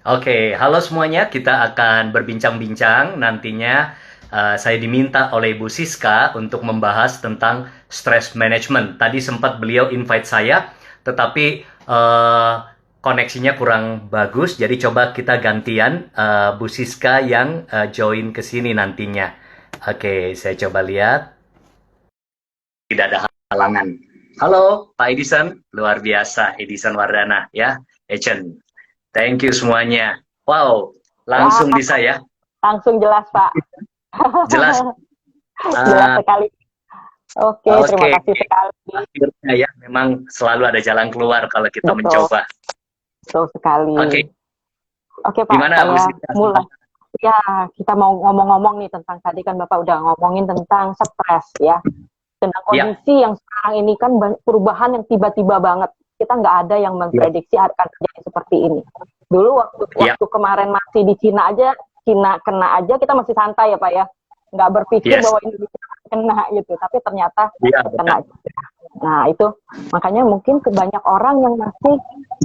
Oke, halo semuanya. Kita akan berbincang-bincang nantinya. Saya diminta oleh Bu Siska untuk membahas tentang stress management. Tadi sempat beliau invite saya, tetapi koneksinya kurang bagus. Jadi coba kita gantian Bu Siska yang join ke sini nantinya. Oke, saya coba lihat. Tidak ada halangan. Halo, Pak Edison. Luar biasa, Edison Wardana ya. Agent. Thank you semuanya. Wow, Wah, langsung bisa ya. langsung jelas, Pak. Jelas. Jelas Uh, sekali. Oke, terima Oke, kasih sekali. akhirnya ya. Memang selalu ada jalan keluar kalau kita Betul, mencoba. betul sekali. Oke, Oke, Pak, gimana Bu saya Sita? mulai. Ya, kita mau ngomong-ngomong nih tentang tadi kan Bapak udah ngomongin tentang stres ya. Tentang Ya, kondisi yang sekarang ini kan perubahan yang tiba-tiba banget. Kita nggak ada yang ya, memprediksi akan terjadi seperti ini. Dulu waktu ya, waktu kemarin masih di Cina aja, Cina kena aja kita masih santai ya Pak ya. Nggak berpikir yes, bahwa Indonesia akan kena gitu. Tapi ternyata ya, kena. benar. Nah, itu makanya mungkin banyak orang yang masih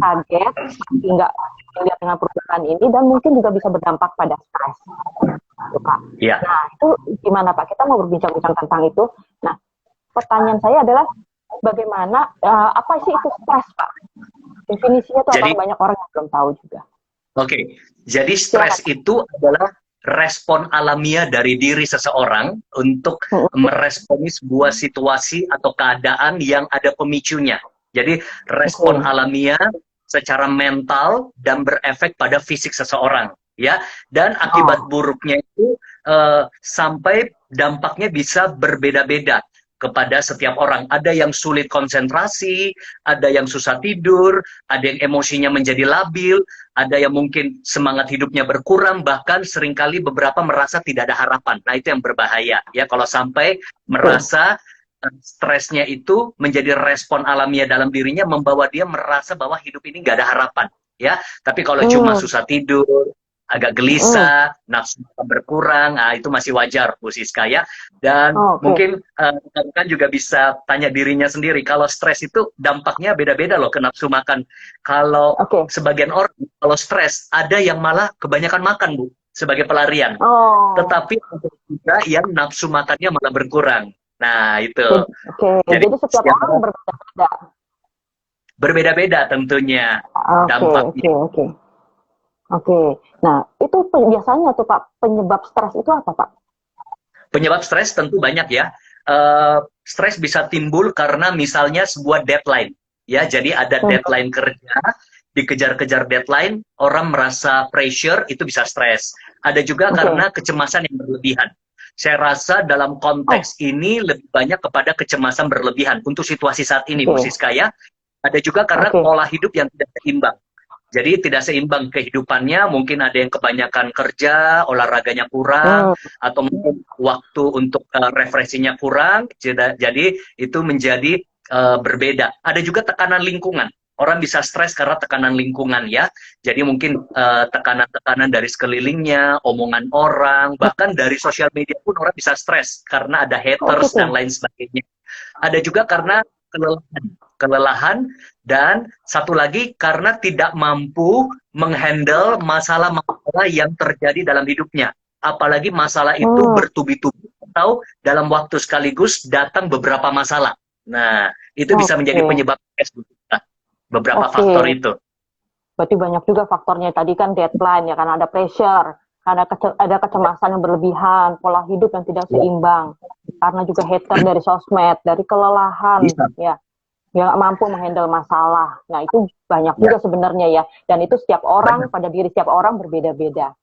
kaget, masih nggak melihat dengan perubahan ini, dan mungkin juga bisa berdampak pada stres. Gitu, Pak. Ya, Nah, itu gimana Pak? Kita mau berbincang-bincang tentang itu. Nah, pertanyaan saya adalah bagaimana, apa sih itu stres Pak? Definisinya itu apa? jadi Banyak orang yang belum tahu juga. oke. Jadi Silakan. stres itu adalah respon alamiah dari diri seseorang untuk meresponi sebuah situasi atau keadaan yang ada pemicunya. Jadi respon Oke. alamiah secara mental dan berefek pada fisik seseorang, ya. Dan akibat Oh, buruknya itu sampai dampaknya bisa berbeda-beda kepada setiap orang. Ada yang sulit konsentrasi, ada yang susah tidur, ada yang emosinya menjadi labil, ada yang mungkin semangat hidupnya berkurang, bahkan seringkali beberapa merasa tidak ada harapan. Nah, itu yang berbahaya ya kalau sampai oke. merasa stresnya itu menjadi respon alamiah dalam dirinya, membawa dia merasa bahwa hidup ini nggak ada harapan ya. Tapi kalau cuma Hmm, susah tidur, agak hmm. gelisah, nafsu berkurang, nah itu masih wajar Bu Siska ya. Dan Oke, mungkin kan juga bisa tanya dirinya sendiri, kalau stres itu dampaknya beda-beda loh ke nafsu makan. Kalau oke. sebagian orang kalau stres ada yang malah kebanyakan makan Bu sebagai pelarian, Oh, tetapi ada juga yang nafsu makannya malah berkurang. Nah itu oke. jadi Jadi setiap setiap orang orang berbeda-beda. berbeda-beda tentunya Oke, dampaknya. oke, oke. Oke. Nah, itu biasanya tuh Pak, penyebab stres itu apa Pak? Penyebab stres tentu banyak ya. Stres bisa timbul karena misalnya sebuah deadline. Ya, jadi ada Hmm, deadline kerja, dikejar-kejar deadline, orang merasa pressure, itu bisa stres. Ada juga oke. karena kecemasan yang berlebihan. Saya rasa dalam Oh, konteks ini lebih banyak kepada kecemasan berlebihan untuk situasi saat ini, Bu oke. Siska ya. Ada juga karena Oke. pola hidup yang tidak seimbang. Jadi tidak seimbang kehidupannya, mungkin ada yang kebanyakan kerja, olahraganya kurang, Hmm, atau mungkin waktu untuk refreshingnya kurang, jadi itu menjadi berbeda. Ada juga tekanan lingkungan. Orang bisa stres karena tekanan lingkungan ya. Jadi mungkin tekanan-tekanan dari sekelilingnya, omongan orang, bahkan dari sosial media pun orang bisa stres karena ada oh haters gitu. dan lain sebagainya. Ada juga karena kelelahan, kelelahan dan satu lagi karena tidak mampu menghandle masalah-masalah yang terjadi dalam hidupnya. Apalagi masalah itu Hmm, bertubi-tubi atau dalam waktu sekaligus datang beberapa masalah. Nah, itu bisa menjadi oke. penyebab stres. Beberapa Oke. faktor itu. Berarti banyak juga faktornya. Tadi kan deadline ya, karena ada pressure, karena ada kecemasan yang berlebihan, pola hidup yang tidak Ya, seimbang, karena juga hater dari sosmed, dari kelelahan, bisa. ya, yang nggak mampu menghandle masalah. Nah, itu banyak Ya, juga sebenarnya ya. Dan itu setiap orang, benar. pada diri setiap orang berbeda-beda.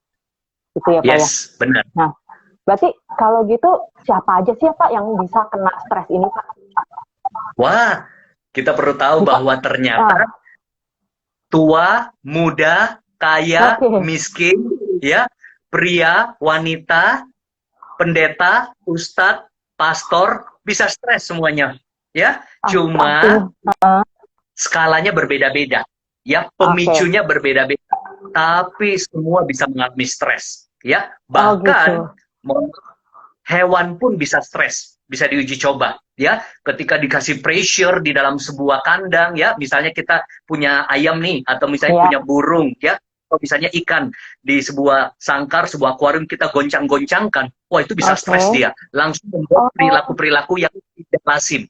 Gitu ya, Pak ya. Yes, benar. Nah, berarti kalau gitu siapa aja sih ya Pak yang bisa kena stres ini Pak? Wah, kita perlu tahu Bisa. bahwa ternyata Ah, tua, muda, kaya, oke. miskin, ya, pria, wanita, pendeta, ustadz, pastor, bisa stres semuanya. Ya, Artinya, cuma skalanya berbeda-beda. Ya, oke. pemicunya berbeda-beda. Tapi semua bisa mengalami stres. Ya, Oh gitu. bahkan hewan pun bisa stres, bisa diuji coba. Ya, ketika dikasih pressure di dalam sebuah kandang, ya, misalnya kita punya ayam nih, atau misalnya Ya. punya burung, ya, atau misalnya ikan di sebuah sangkar, sebuah akuarium kita goncang-goncangkan, wah itu bisa stres Oke. dia, langsung membuat Oh, perilaku-perilaku yang tidak lazim.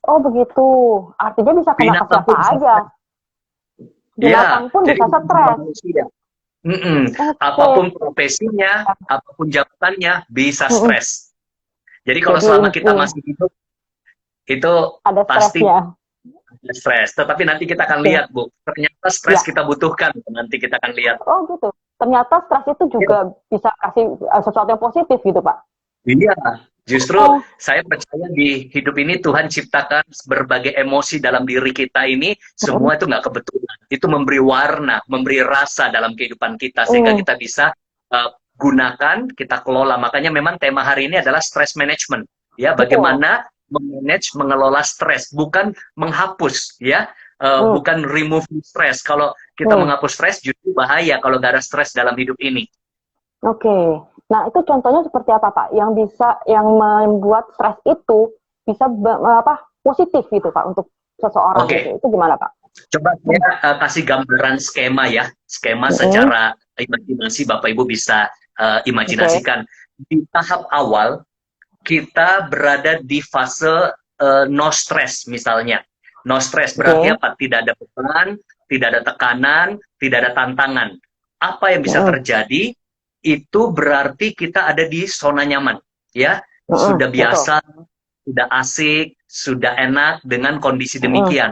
oh begitu. Artinya bisa kena ke Binatang siapa pun bisa aja. stres. Binatang Ya, pun jadi bisa bukan cuma stres. manusia. Mm-mm. Oke. Apapun profesinya, apapun jabatannya, bisa Mm-mm. stres. Jadi kalau Jadi selama kita ini masih hidup, itu ada pasti stresnya. ada stres. Tetapi nanti kita akan Oke. lihat, Bu. Ternyata stres Ya. kita butuhkan. Nanti kita akan lihat. Oh gitu. Ternyata stres itu Ya, juga bisa kasih sesuatu yang positif gitu, Pak. iya, justru Oh. saya percaya di hidup ini Tuhan ciptakan berbagai emosi dalam diri kita ini, Mm-mm. semua itu nggak kebetulan. Itu memberi warna, memberi rasa dalam kehidupan kita, sehingga Mm. kita bisa gunakan, kita kelola. Makanya memang tema hari ini adalah stress management. Ya, Betul. bagaimana memanage, mengelola stres, bukan menghapus, ya, Mm. bukan remove stress. Kalau kita Mm. menghapus stres, justru bahaya kalau nggak ada stres dalam hidup ini. Oke. Nah, itu contohnya seperti apa, Pak? Yang bisa yang membuat stres itu bisa positif gitu, Pak, untuk seseorang Oke. gitu. Itu gimana, Pak? Coba saya kasih gambaran skema ya, skema Mm-mm. secara imajinasi Bapak Ibu bisa Oke. imajinasikan. Di tahap awal kita berada di fase no stress misalnya. No stress berarti Oke. apa? Tidak ada beban, tidak ada tekanan, tidak ada tantangan. Apa yang bisa Mm-mm. terjadi? Itu berarti kita ada di zona nyaman, ya. Mm-mm. Sudah Betul. biasa, sudah asik, sudah enak dengan kondisi Mm-mm. demikian.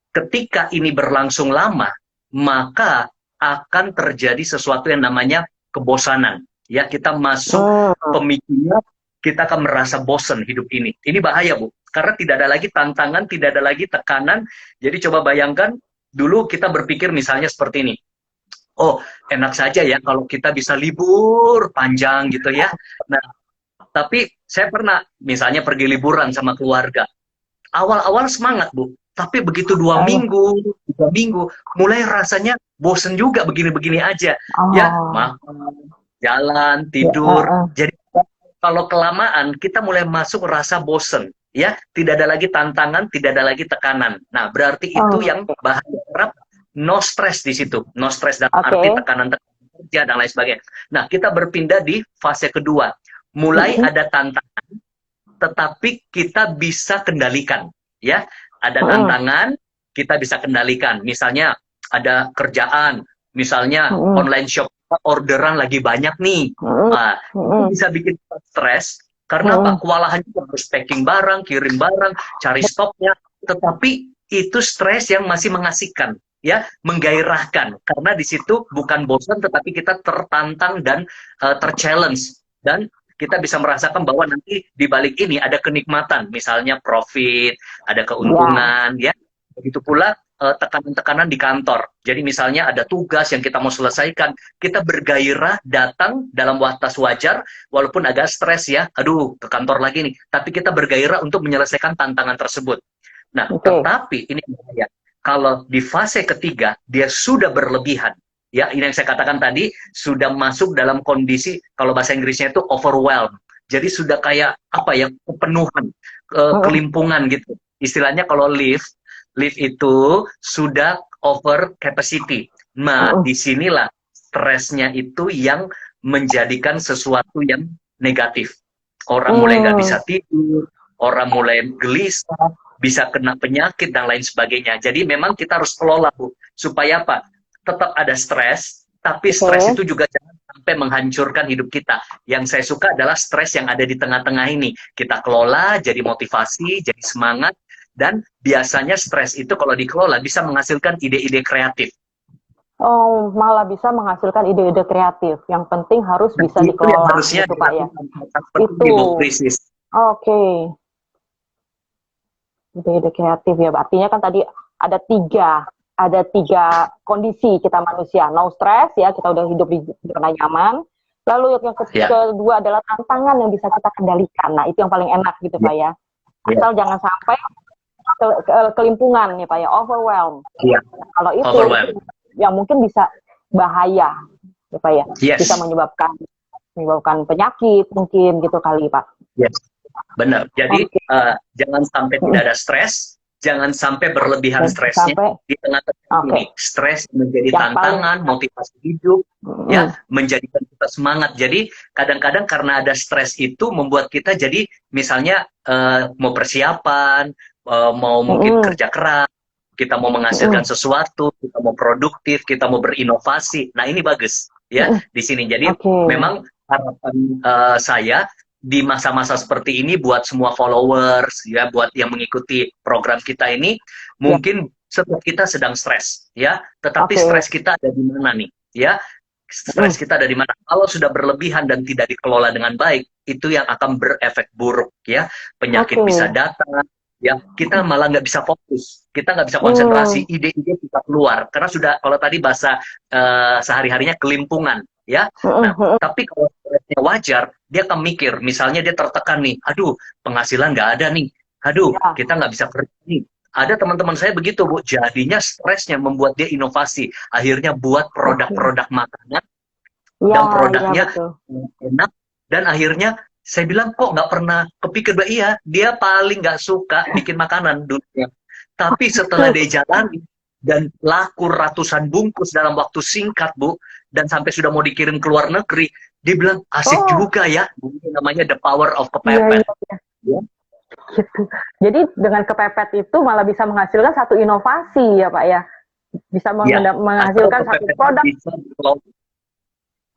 Ketika ini berlangsung lama, maka akan terjadi sesuatu yang namanya kebosanan. Ya, kita masuk Mm. pemikiran, kita akan merasa bosan hidup ini. Ini bahaya, Bu. Karena tidak ada lagi tantangan, tidak ada lagi tekanan. Jadi coba bayangkan, dulu kita berpikir misalnya seperti ini. Oh, enak saja ya kalau kita bisa libur panjang gitu ya. Nah, tapi saya pernah misalnya pergi liburan sama keluarga. Awal-awal semangat, Bu. Tapi begitu dua Eh, minggu, 3 minggu, mulai rasanya bosen juga begini-begini aja. Ya, Oh. makan, jalan, Ya, tidur. Jadi kalau kelamaan, kita mulai masuk rasa bosen. Ya, tidak ada lagi tantangan, tidak ada lagi tekanan. Nah, berarti itu Oh, yang bahaya. Kerap no stress di situ. No stress dalam arti oke. tekanan-tekanan kerja dan lain sebagainya. Nah, kita berpindah di fase kedua. Mulai Mm-mm. ada tantangan, tetapi kita bisa kendalikan, ya. Ada Mm-mm. tantangan, kita bisa kendalikan. Misalnya ada kerjaan, misalnya Mm-mm. online shop, orderan lagi banyak nih. Mm-mm. Nah, itu Mm-mm. bisa bikin kita stres karena apa? Mm-mm. Kewalahan juga harus packing barang, kirim barang, cari stoknya. Tetapi itu stres yang masih mengasihkan, ya, menggairahkan. Karena di situ bukan bosan, tetapi kita tertantang dan terchallenge. Dan kita bisa merasakan bahwa nanti di balik ini ada kenikmatan, misalnya profit, ada Ya. keuntungan, ya. Begitu pula tekanan-tekanan di kantor. Jadi misalnya ada tugas yang kita mau selesaikan, kita bergairah datang dalam batas wajar, walaupun agak stres ya, aduh ke kantor lagi nih, tapi kita bergairah untuk menyelesaikan tantangan tersebut. Nah, Oke. tetapi ini bahaya. Kalau di fase ketiga, dia sudah berlebihan. Ya, ini yang saya katakan tadi, sudah masuk dalam kondisi, kalau bahasa Inggrisnya itu overwhelm. Jadi sudah kayak, apa ya, kepenuhan, Mm-mm. kelimpungan gitu. Istilahnya kalau lift itu sudah over capacity. Nah, Mm-mm. disinilah stresnya itu yang menjadikan sesuatu yang negatif. Orang mulai nggak Mm. bisa tidur, orang mulai gelisah, bisa kena penyakit dan lain sebagainya. Jadi memang kita harus kelola, Bu, supaya apa? Tetap ada stres, tapi stres Oke. itu juga jangan sampai menghancurkan hidup kita. Yang saya suka adalah stres yang ada di tengah-tengah ini. Kita kelola, jadi motivasi, jadi semangat, dan biasanya stres itu kalau dikelola bisa menghasilkan ide-ide kreatif. Oh, malah bisa menghasilkan ide-ide kreatif. Yang penting harus Dan bisa itu yang dikelola harusnya gitu, Pak ya. dilakukan saat seperti Itu. ini, Bu Krisis. Oke. Ide-ide kreatif ya. Artinya kan tadi ada tiga kondisi kita manusia. No stress ya, kita udah hidup di zona nyaman. Lalu yang Ya, kedua adalah tantangan yang bisa kita kendalikan. Nah, itu yang paling enak gitu, ya, Pak ya. ya, Asal jangan sampai kelimpungan nih, Pak ya, overwhelm. ya. Nah, kalau itu Overwhelm. yang mungkin bisa bahaya, ya, Pak ya. Bisa Yes, menyebabkan penyakit mungkin gitu kali, Pak. yes. Benar. Jadi Oke. jangan sampai tidak Mm, ada stres, jangan sampai berlebihan stresnya sampai di tengah-tengah oke. ini. Stres menjadi Yang paling tantangan, motivasi hidup, mm, ya, menjadikan kita semangat. Jadi kadang-kadang karena ada stres itu membuat kita jadi misalnya mau persiapan, mau mungkin mm, kerja keras, kita mau menghasilkan mm, sesuatu, kita mau produktif, kita mau berinovasi. Nah ini bagus ya mm, di sini. Jadi oke. memang harapan saya di masa-masa seperti ini buat semua followers ya, buat yang mengikuti program kita ini, Ya, mungkin setiap kita sedang stres ya, tetapi oke. stres kita ada di mana nih ya? Stres Mm, kita ada di mana? Kalau sudah berlebihan dan tidak dikelola dengan baik, itu yang akan berefek buruk ya. Penyakit oke. bisa datang, ya kita malah nggak bisa fokus, kita nggak bisa konsentrasi, Mm, ide-ide kita keluar karena sudah, kalau tadi bahasa sehari-harinya kelimpungan ya. mm, Nah, mm, tapi kalau stresnya wajar, dia akan mikir, misalnya dia tertekan nih, aduh penghasilan nggak ada nih, aduh ya, kita nggak bisa kerja nih. Ada teman-teman saya begitu, Bu. Jadinya stresnya membuat dia inovasi. Akhirnya buat oke. produk-produk makanan Ya, dan ya produknya betul. enak. Dan akhirnya saya bilang, kok nggak pernah kepikir, Mbak, iya, dia paling nggak suka bikin makanan dulunya. Tapi setelah dia jalani dan laku ratusan bungkus dalam waktu singkat, Bu, dan sampai sudah mau dikirim ke luar negeri, dia bilang, asik Oh, juga ya. Ini namanya the power of iya, kepepet. iya, iya. Ya. Gitu. Jadi dengan kepepet itu malah bisa menghasilkan satu inovasi ya Pak ya. Bisa Ya, asal menghasilkan satu kepepetnya produk, bisa dikelola.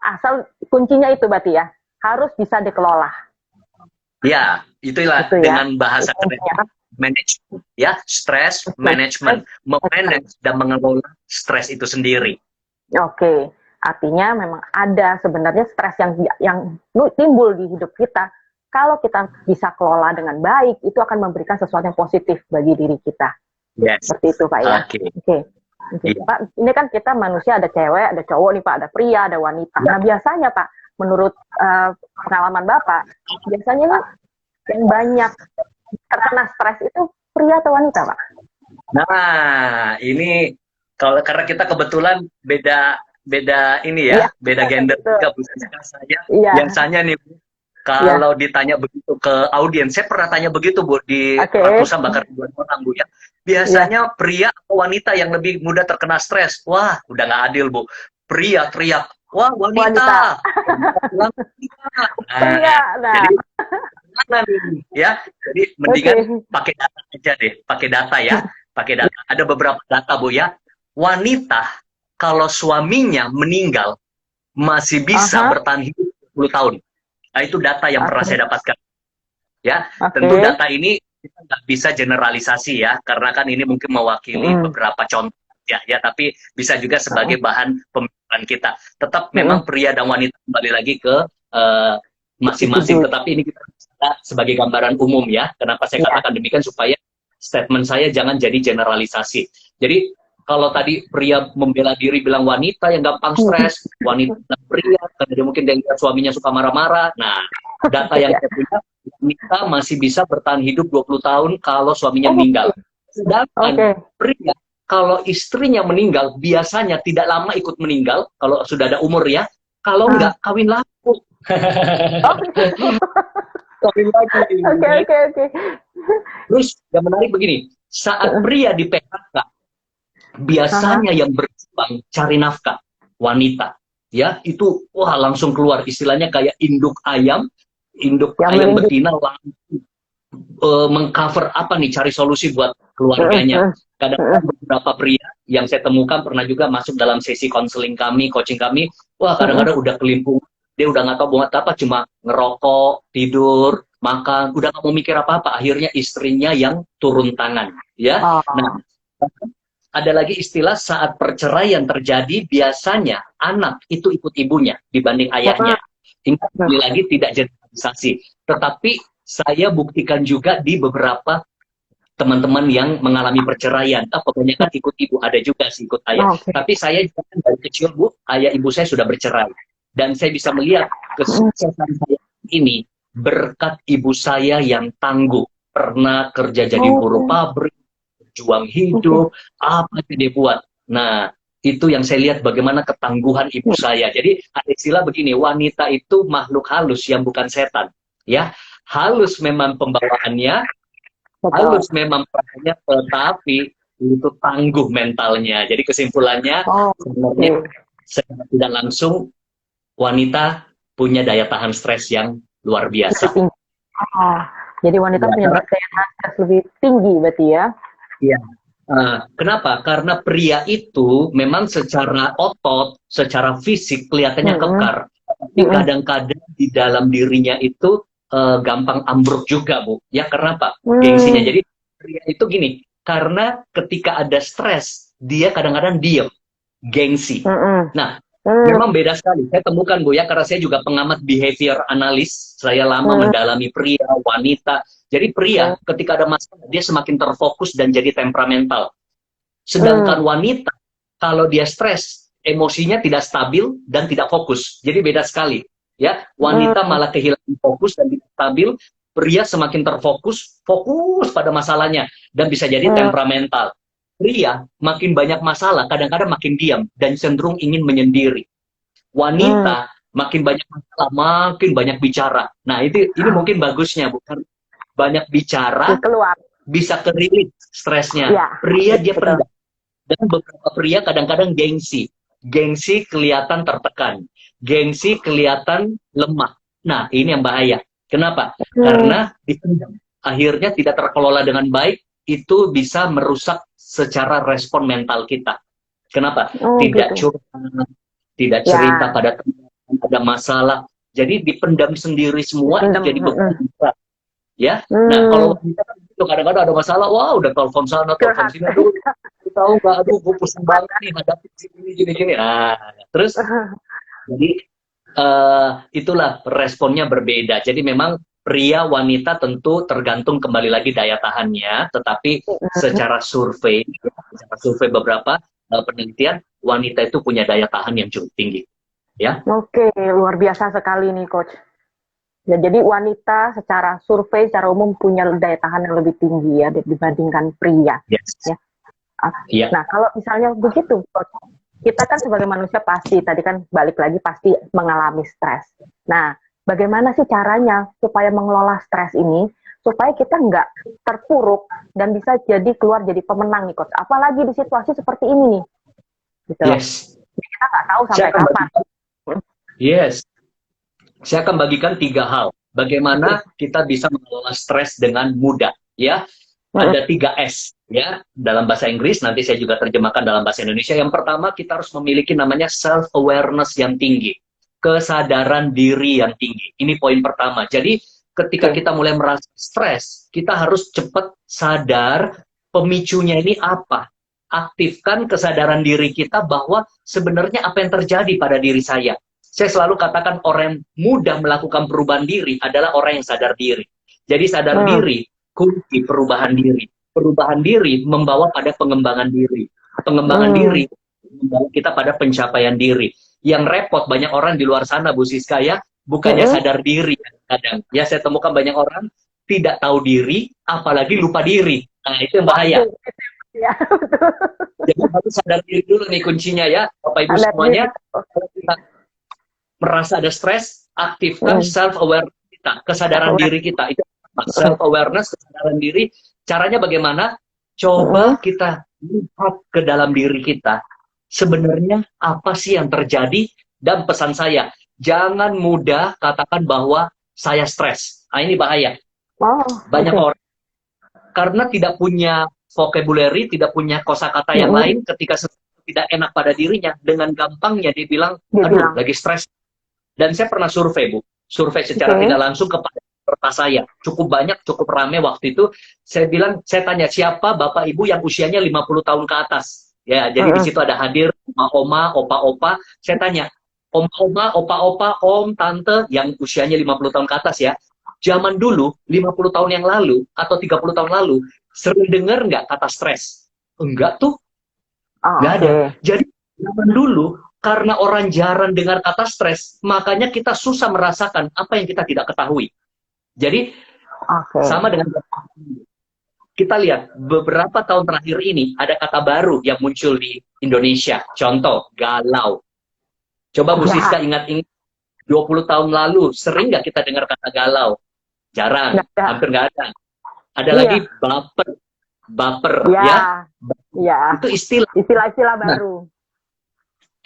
asal kuncinya itu berarti ya. Harus bisa dikelola. Ya, itulah Gitu ya. dengan bahasa Itu keren, kuncinya. management, ya, stress Oke. management, memanage dan mengelola stres itu sendiri. Oke. Artinya memang ada sebenarnya stres yang timbul di hidup kita. Kalau kita bisa kelola dengan baik, itu akan memberikan sesuatu yang positif bagi diri kita. Yes. Seperti itu Pak ya. Oke. Oke. Oke. Iya. Pak, ini kan kita manusia, ada cewek, ada cowok nih Pak, ada pria, ada wanita. Ya. Nah biasanya Pak, menurut pengalaman Bapak, biasanya nih yang banyak terkena stres itu pria atau wanita Pak? Nah, ini karena kita kebetulan beda ini Iya, ya, beda gender betul. juga, Bu Siska. Saya Iya, biasanya nih, Bu, iya. kalau ditanya begitu ke audiens, saya pernah tanya begitu, Bu, di Oke. ratusan bahkan ribuan orang, Bu, ya. Iya. Biasanya pria atau wanita yang lebih mudah terkena stres? Wah, udah nggak adil, Bu. Pria teriak, wah Wanita. wanita. Wanita bilang, "Wanita." Pria. Nah, Nah, jadi mana nih, ya? Jadi mendingan oke. pakai data aja deh, pakai data ya, pakai data. Ada beberapa data, Bu, ya. Wanita kalau suaminya meninggal masih bisa Aha. bertahan hidup 10 tahun. Nah, itu data yang pernah Oke. saya dapatkan. Ya, tentu Oke. data ini kita nggak bisa generalisasi ya, karena kan ini mungkin mewakili Mm, beberapa contoh ya, tapi bisa juga sebagai mm, bahan pemikiran kita. Tetap memang mm. pria dan wanita kembali lagi ke masing-masing, Individu. tetapi ini kita bisa sebagai gambaran umum ya. Kenapa saya Iya. katakan demikian, supaya statement saya jangan jadi generalisasi. Jadi kalau tadi pria membela diri bilang wanita yang gampang stres, wanita dan pria, karena dia mungkin dia lihat suaminya suka marah-marah. Nah, data yang Iya. saya punya, wanita masih bisa bertahan hidup 20 tahun kalau suaminya Oh, meninggal. oke. Sedangkan pria, kalau istrinya meninggal, biasanya tidak lama ikut meninggal, kalau sudah ada umur ya, kalau Ah. enggak, kawin laku. Oh, gitu. Kawin lagi. Oke, oke, oke. Terus yang menarik begini, saat pria di PHK, Aha. biasanya yang berjuang cari nafkah, wanita. Ya, itu wah langsung keluar istilahnya kayak induk ayam Yang ayam melindungi. betina langsung mengcover apa nih, cari solusi buat keluarganya. Kadang-kadang beberapa pria yang saya temukan pernah juga masuk dalam sesi konseling kami, coaching kami, wah kadang-kadang udah kelimpung, dia udah nggak tahu mau apa, cuma ngerokok, tidur, makan, udah nggak mau mikir apa-apa. Akhirnya istrinya yang turun tangan, ya. Oh. Nah, ada lagi istilah saat perceraian terjadi, biasanya anak itu ikut ibunya dibanding ayahnya. Ingat, sekali lagi tidak generalisasi, tetapi saya buktikan juga di beberapa teman-teman yang mengalami perceraian. Kebanyakan ikut ibu, ada juga sih ikut ayah. Oh, oke. Tapi saya juga kan dari kecil, Bu, ayah ibu saya sudah bercerai. Dan saya bisa melihat kesuksesan saya ini berkat ibu saya yang tangguh. Pernah kerja jadi buruh pabrik, berjuang hidup, apa yang dia buat. Nah, itu yang saya lihat bagaimana ketangguhan ibu saya. Jadi ada istilah begini, wanita itu makhluk halus yang bukan setan. Ya, halus memang pembawaannya, betul. Halus memang perannya, tetapi itu tangguh mentalnya. Jadi kesimpulannya Oh, sebenarnya oke. secara tidak langsung wanita punya daya tahan stres yang luar Lebih biasa. tinggi. Oh, jadi wanita Ya, punya karena daya tahan stres lebih tinggi berarti ya? ya, kenapa? Karena pria itu memang secara otot, secara fisik kelihatannya Mm-mm. kekar, tapi Mm-mm. kadang-kadang di dalam dirinya itu gampang ambruk juga, Bu. Ya, kenapa? Gengsinya. Hmm. Jadi pria itu gini, karena ketika ada stres, dia kadang-kadang diem, gengsi. Mm-mm. Nah, Mm. memang beda sekali. Saya temukan, Bu, ya, karena saya juga pengamat behavior analis. Saya lama Mm. mendalami pria, wanita. Jadi pria, Oke. ketika ada masalah, dia semakin terfokus dan jadi temperamental. Mm. Sedangkan wanita, kalau dia stres, emosinya tidak stabil dan tidak fokus. Jadi beda sekali. Ya, wanita Mm. malah kehilangan fokus dan tidak stabil. Pria semakin terfokus, fokus pada masalahnya dan bisa jadi Mm. temperamental. Pria makin banyak masalah, kadang-kadang makin diam dan cenderung ingin menyendiri. Mm. Wanita makin banyak masalah, makin banyak bicara. Nah, ini mungkin bagusnya, bukan banyak bicara Keluar. bisa kerilis stresnya. Ya, Pria dia betul. pendam. Dan beberapa pria kadang-kadang gengsi. Gengsi kelihatan tertekan. Gengsi kelihatan lemah. Nah, ini yang bahaya. Kenapa? Hmm. Karena dipendam. Akhirnya tidak terkelola dengan baik, itu bisa merusak secara respon mental kita. Kenapa? Oh, Tidak gitu. curhat, tidak cerita Ya, pada teman, ada masalah. Jadi dipendam sendiri semua, itu dipendam. jadi beban Mm-mm. berat. Ya, nah Hmm. kalau wanita kan gitu, kadang-kadang ada masalah, wah udah telepon sana, telepon Curhat. sini, aduh, lu tahu nggak, aduh, gue pusing banget nih, hadapi gini, gini, gini. Nah, terus, jadi itulah responnya berbeda. Jadi memang pria wanita tentu tergantung kembali lagi daya tahannya, tetapi secara survei beberapa penelitian, wanita itu punya daya tahan yang cukup tinggi. Ya, Oke, luar biasa sekali nih, Coach. Ya, jadi wanita secara survei, secara umum punya daya tahan yang lebih tinggi ya dibandingkan pria. yes, Ya. Ah, iya, nah, kalau misalnya begitu, Coach, kita kan sebagai manusia pasti, tadi kan balik lagi pasti mengalami stres. Nah, bagaimana sih caranya supaya mengelola stres ini, supaya kita nggak terpuruk dan bisa jadi keluar jadi pemenang nih, Coach. Apalagi di situasi seperti ini nih, gitu loh. yes. Kita nggak tahu Saya sampai akan kapan. bagikan, yes. Saya akan bagikan 3 hal. Oke. Bagaimana kita bisa mengelola stres dengan mudah. Ya, Mm-mm. ada 3 S. Ya, dalam bahasa Inggris. Nanti saya juga terjemahkan dalam bahasa Indonesia. Yang pertama, kita harus memiliki namanya self-awareness yang tinggi. Kesadaran diri yang tinggi. Ini poin pertama. Jadi, ketika Oke. kita mulai merasa stres, kita harus cepat sadar pemicunya ini apa. Aktifkan kesadaran diri kita bahwa sebenarnya apa yang terjadi pada diri saya. Saya selalu katakan orang yang mudah melakukan perubahan diri adalah orang yang sadar diri. Jadi sadar Hmm. diri, kunci perubahan diri. Perubahan diri membawa pada pengembangan diri. Pengembangan Hmm. diri membawa kita pada pencapaian diri. Yang repot banyak orang di luar sana, Bu Siska, ya, bukannya Mm-mm. sadar diri kadang. Ya, saya temukan banyak orang tidak tahu diri, apalagi lupa diri. Nah, itu yang bahaya. Waduh, ya, betul. Jadi harus sadar diri dulu nih kuncinya, ya, Bapak Ibu Sadar diri. semuanya. Kalau kita merasa ada stres, aktifkan Hmm. self-awareness kita, kesadaran Self-aware. diri kita. Itu self-awareness, kesadaran diri. Caranya bagaimana? Mm-mm. Coba kita lihat ke dalam diri kita. Sebenarnya apa sih yang terjadi? Dan pesan saya, jangan mudah katakan bahwa saya stres. Nah, ini bahaya. Oh, Banyak oke. orang karena tidak punya vocabulary, tidak punya kosakata yang Mm-mm. lain, ketika sesuatu tidak enak pada dirinya, dengan gampangnya dia bilang, Dia aduh, bilang, lagi stres. Dan saya pernah survei, Bu. Survei secara oke. tidak langsung kepada peserta saya. Cukup banyak, cukup rame waktu itu. Saya bilang, saya tanya, siapa Bapak Ibu yang usianya 50 tahun ke atas? Ya, jadi di Mm-mm. situ ada hadir oma-oma, opa-opa. Saya tanya, oma-oma, opa-opa, om, tante yang usianya 50 tahun ke atas ya. Zaman dulu, 50 tahun yang lalu, atau 30 tahun lalu, sering dengar nggak kata stres? Enggak tuh, Oh, nggak ada. oke. Jadi, zaman dulu, karena orang jarang dengar kata stres, makanya kita susah merasakan apa yang kita tidak ketahui. Jadi, Oke. sama dengan kita lihat, beberapa tahun terakhir ini, ada kata baru yang muncul di Indonesia. Contoh, galau. Coba Bu Ya, Siska ingat-ingat, 20 tahun lalu, sering nggak kita dengar kata galau? Jarang, nggak ada. hampir nggak ada. Ada Iya. lagi baper. Baper, Ya, ya. ya. Itu istilah. Istilah-istilah Nah, baru.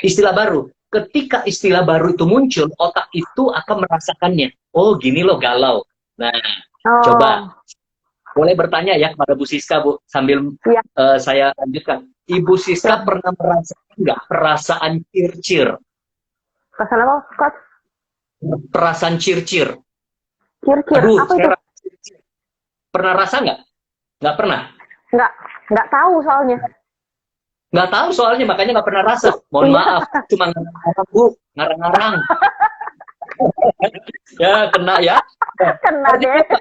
istilah baru. Ketika istilah baru itu muncul, otak itu akan merasakannya. Oh, gini loh galau. Nah, coba Oh, boleh bertanya ya kepada Bu Siska, Bu, sambil iya, saya lanjutkan. Ibu Siska silahkan. pernah merasakan nggak perasaan cir-cir? Pesan apa, Coach? Perasaan cir-cir. Kir-kir, Aduh, apa itu? saya rasa cir-cir. Pernah rasa nggak? Nggak pernah. Nggak, nggak tahu soalnya. Nggak tahu soalnya, makanya nggak pernah rasa. Mohon Iya, maaf, cuma ngarang-ngarang, Bu. Ngarang-ngarang. Ya, kena ya. Nah, kena artinya deh. apa?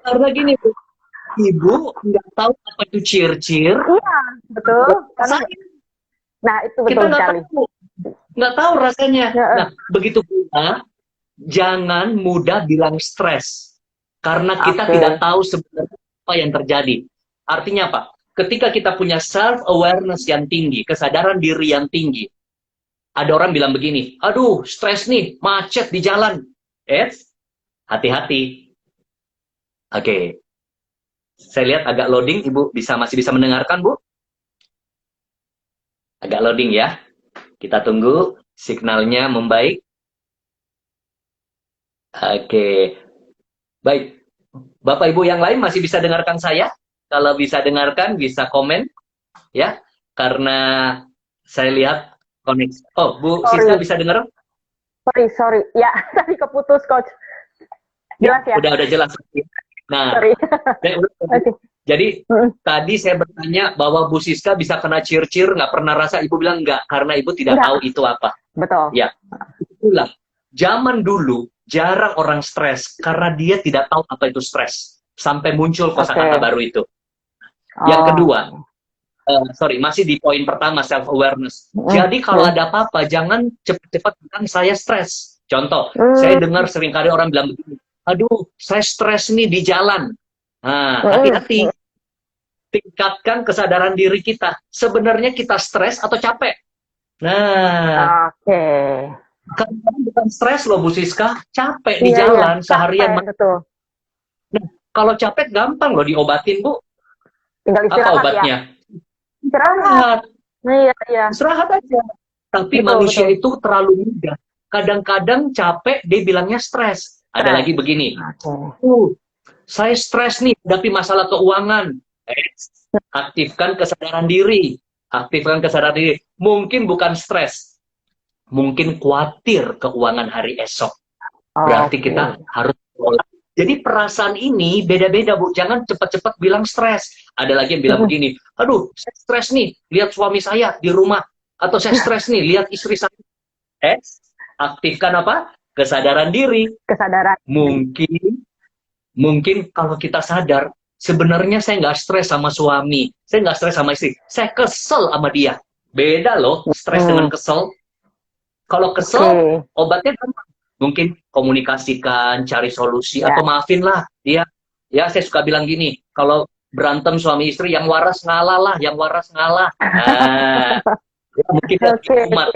Karena gini, Bu. Ibu nggak tahu apa itu cir-cir. Iya, betul. Karena, Rasain. nah itu Kita betul nggak sekali. tahu. Nggak tahu rasanya. Ya, Nah, begitu pula, jangan mudah bilang stres. Karena kita oke. tidak tahu sebenarnya apa yang terjadi. Artinya apa? Ketika kita punya self-awareness yang tinggi, kesadaran diri yang tinggi, ada orang bilang begini, aduh, stres nih, macet di jalan. Hati-hati. Oke, saya lihat agak loading, Ibu masih bisa mendengarkan, Bu? Agak loading ya. Kita tunggu signalnya membaik. Oke, baik. Bapak Ibu yang lain masih bisa dengarkan saya? Kalau bisa dengarkan, bisa komen ya. Karena saya lihat koneksi. Oh, Bu Siska Sorry, bisa dengar? sorry. Ya, tadi keputus, Coach. Ya, Jelas ya? udah jelas. Nah, Sorry. Oke. jadi Mm, tadi saya bertanya bahwa Bu Siska bisa kena cir-cir, nggak pernah rasa. Ibu bilang nggak, karena Ibu tidak Enggak, tahu itu apa. betul. Ya, itulah. Zaman dulu jarang orang stres karena dia tidak tahu apa itu stres. Sampai muncul kosakata Oke. baru itu. Yang Oh. kedua, masih di poin pertama, self awareness. Jadi kalau ada apa-apa, jangan cepat-cepat bilang saya stres. Contoh, saya dengar seringkali orang bilang begini, aduh, saya stres nih di jalan. Nah, hati-hati. Tingkatkan kesadaran diri kita. Sebenarnya kita stres atau capek? Nah, Oke. kadang bukan stres loh Bu Siska, capek di Iya, jalan seharian. capek, betul. Nah, kalau capek gampang loh diobatin, Bu. Tinggal Apa istirahat ya. obatnya? Istirahat. Iya. Istirahat aja. Tapi Betul, manusia betul. itu terlalu mudah. Kadang-kadang capek, dia bilangnya stres. Ada Stres. lagi begini, Oke. saya stres nih, hadapi masalah keuangan. Aktifkan kesadaran diri. Aktifkan kesadaran diri. Mungkin bukan stres, mungkin khawatir keuangan hari esok. Berarti Oke. kita harus kelola. Jadi perasaan ini beda-beda, Bu. Jangan cepat-cepat bilang stres. Ada lagi yang bilang begini, aduh, saya stres nih, lihat suami saya di rumah. Atau saya stres nih, lihat istri saya. Aktifkan apa? Kesadaran diri. Kesadaran. Mungkin kalau kita sadar, sebenarnya saya nggak stres sama suami. Saya nggak stres sama istri. Saya kesel sama dia. Beda loh, stres dengan kesel. Kalau kesel, obatnya gampang. Mungkin komunikasikan, cari solusi, atau maafin lah dia. Ya, saya suka bilang gini, kalau berantem suami istri, yang waras ngalah lah, yang waras ngalah. Nah, ya, mungkin kumat.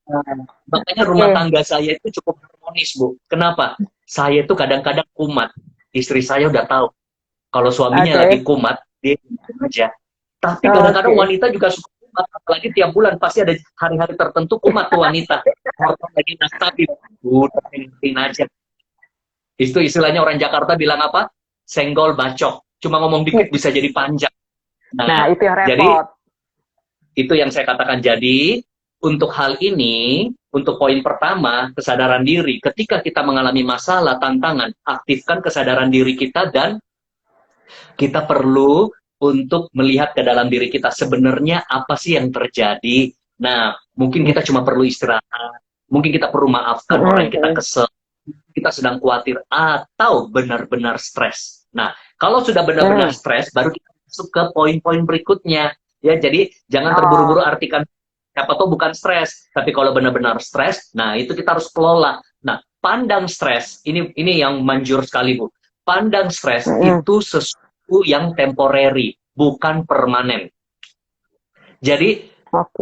Nah, makanya rumah tangga saya itu cukup harmonis, Bu. Kenapa? Saya itu kadang-kadang kumat. Istri saya udah tahu. Kalau suaminya lagi kumat, dia aja. Tapi kadang-kadang wanita juga suka kumat. Apalagi tiap bulan pasti ada hari-hari tertentu kumat tuh wanita. Hormon lagi stabil. Udah pengen aja. Itu istilahnya orang Jakarta bilang apa? Senggol bacok. Cuma ngomong dikit bisa jadi panjang. Nah, itu yang repot. Jadi, itu yang saya katakan. Jadi, untuk hal ini, untuk poin pertama, kesadaran diri. Ketika kita mengalami masalah, tantangan, aktifkan kesadaran diri kita dan kita perlu untuk melihat ke dalam diri kita. Sebenarnya apa sih yang terjadi? Nah, mungkin kita cuma perlu istirahat. Mungkin kita perlu maafkan orang yang kita kesel. Kita sedang khawatir atau benar-benar stres. Nah, kalau sudah benar-benar stres, baru kita masuk ke poin-poin berikutnya. Ya, jadi jangan terburu-buru artikan siapa tahu bukan stres, tapi kalau benar-benar stres, nah itu kita harus kelola. Nah, pandang stres, ini yang manjur sekali, Bu. Pandang stres itu sesuatu yang temporary, bukan permanen. Jadi,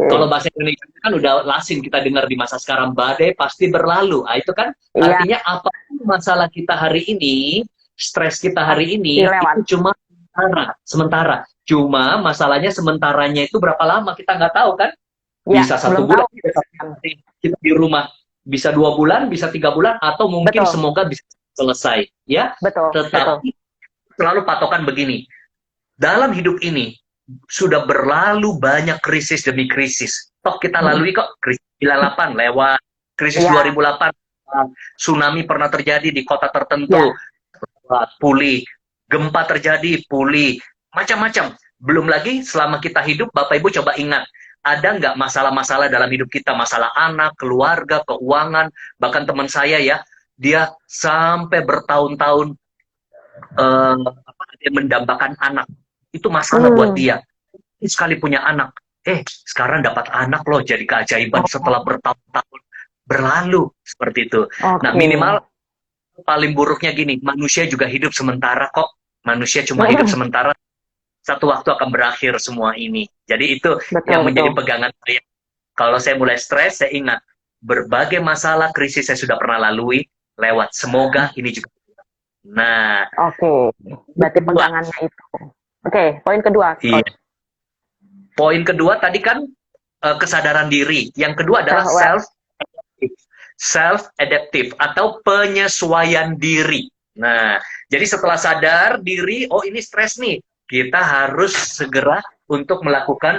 kalau bahasa Indonesia kan udah lazim kita dengar di masa sekarang, badai pasti berlalu. Nah, itu kan artinya apapun masalah kita hari ini, stres kita hari ini Dilewat. itu cuma sementara. Cuma masalahnya sementaranya itu berapa lama kita nggak tahu kan? Ya, Bisa satu belum bulan, tahu. bisa satu hari kita di rumah, bisa 2 bulan, bisa 3 bulan, atau mungkin Betul. semoga bisa selesai, ya. Betul. Tetapi selalu patokan begini, dalam hidup ini sudah berlalu banyak krisis demi krisis. Toh kita lalui kok, krisis 98 lewat, krisis 2008, tsunami pernah terjadi di kota tertentu, pulih, gempa terjadi, pulih, macam-macam. Belum lagi selama kita hidup, Bapak Ibu coba ingat, ada nggak masalah-masalah dalam hidup kita, masalah anak, keluarga, keuangan, bahkan teman saya ya, dia sampai bertahun-tahun dia mendambakan anak. Itu masalah buat dia. Sekali punya anak, sekarang dapat anak loh, jadi keajaiban setelah bertahun-tahun berlalu, seperti itu. Nah, minimal paling buruknya gini, manusia juga hidup sementara kok. Manusia cuma hidup sementara, satu waktu akan berakhir semua ini. Jadi itu yang menjadi pegangan saya. Kalau saya mulai stres, saya ingat berbagai masalah, krisis saya sudah pernah lalui, lewat. Semoga ini juga. Nah, berarti pegangannya itu. Poin kedua. Iya. Poin kedua tadi kan kesadaran diri. Yang kedua adalah self-adaptive atau penyesuaian diri. Nah, jadi setelah sadar diri, oh ini stres nih, kita harus segera untuk melakukan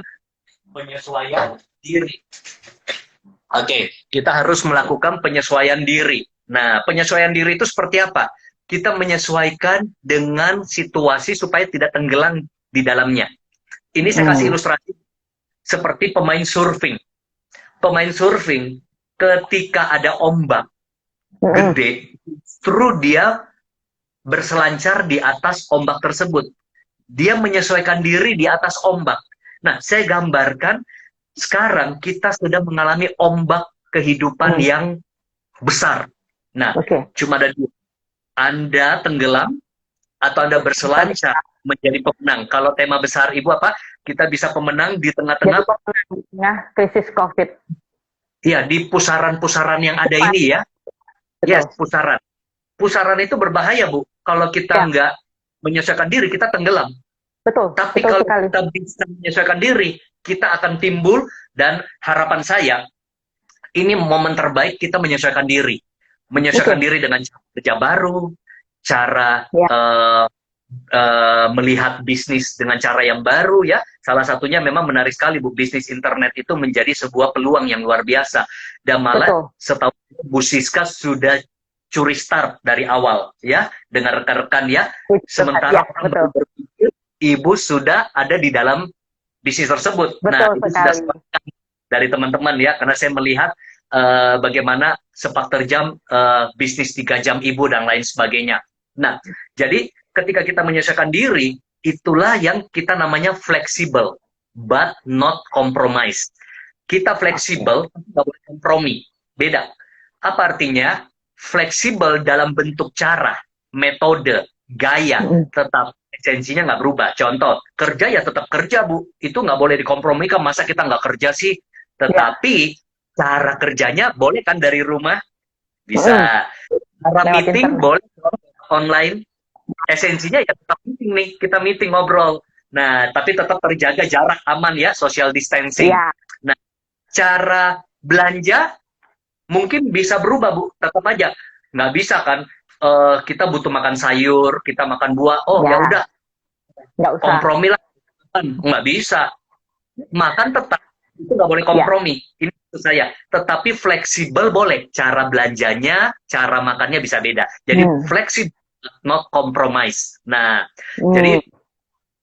penyesuaian diri. Kita harus melakukan penyesuaian diri. Nah, penyesuaian diri itu seperti apa? Kita menyesuaikan dengan situasi supaya tidak tenggelam di dalamnya. Ini saya kasih ilustrasi seperti pemain surfing. Pemain surfing ketika ada ombak gede, justru dia berselancar di atas ombak tersebut. Dia menyesuaikan diri di atas ombak. Nah, saya gambarkan sekarang kita sudah mengalami ombak kehidupan yang besar. Nah, cuma ada dua. Anda tenggelam atau Anda berselancar menjadi pemenang. Kalau tema besar Ibu apa? Kita bisa pemenang di tengah-tengah krisis COVID. Iya, di pusaran-pusaran yang ada ini ya. Yes, pusaran. Pusaran itu berbahaya, Bu. Kalau kita nggak menyesuaikan diri, kita tenggelam. Tapi kalau kita bisa menyesuaikan diri, kita akan timbul, dan harapan saya, ini momen terbaik kita menyesuaikan diri. Menyesuaikan diri dengan cara kerja baru, cara melihat bisnis dengan cara yang baru ya. Salah satunya memang menarik sekali, Bu, bisnis internet itu menjadi sebuah peluang yang luar biasa. Dan malah setahu Bu Siska sudah curi start dari awal ya, dengan rekan-rekan ya. Sementara orang berpikir Ibu sudah ada di dalam bisnis tersebut. Nah, itu sudah dari teman-teman ya, karena saya melihat bagaimana sepak terjam bisnis 3 jam Ibu dan lain sebagainya. Nah, jadi ketika kita menyesuaikan diri, itulah yang kita namanya fleksibel, but not compromise. Kita fleksibel, tidak boleh kompromi. Beda. Apa artinya? Fleksibel dalam bentuk cara, metode, gaya, tetap esensinya nggak berubah. Contoh, kerja ya tetap kerja, Bu. Itu nggak boleh dikompromikan. Masa kita nggak kerja sih? Tetapi cara kerjanya boleh kan dari rumah? Bisa. Cara meeting boleh online. Esensinya ya tetap meeting nih. Kita meeting, ngobrol. Nah, tapi tetap terjaga jarak aman ya, social distancing. Nah, cara belanja mungkin bisa berubah, Bu. Tetap aja. Nggak bisa kan, kita butuh makan sayur, kita makan buah. Oh, ya udah. Kompromi lah. Nggak bisa. Makan tetap. Itu nggak boleh kompromi. Ini maksud saya. Tetapi fleksibel boleh. Cara belanjanya, cara makannya bisa beda. Jadi fleksibel, not compromise. Nah, jadi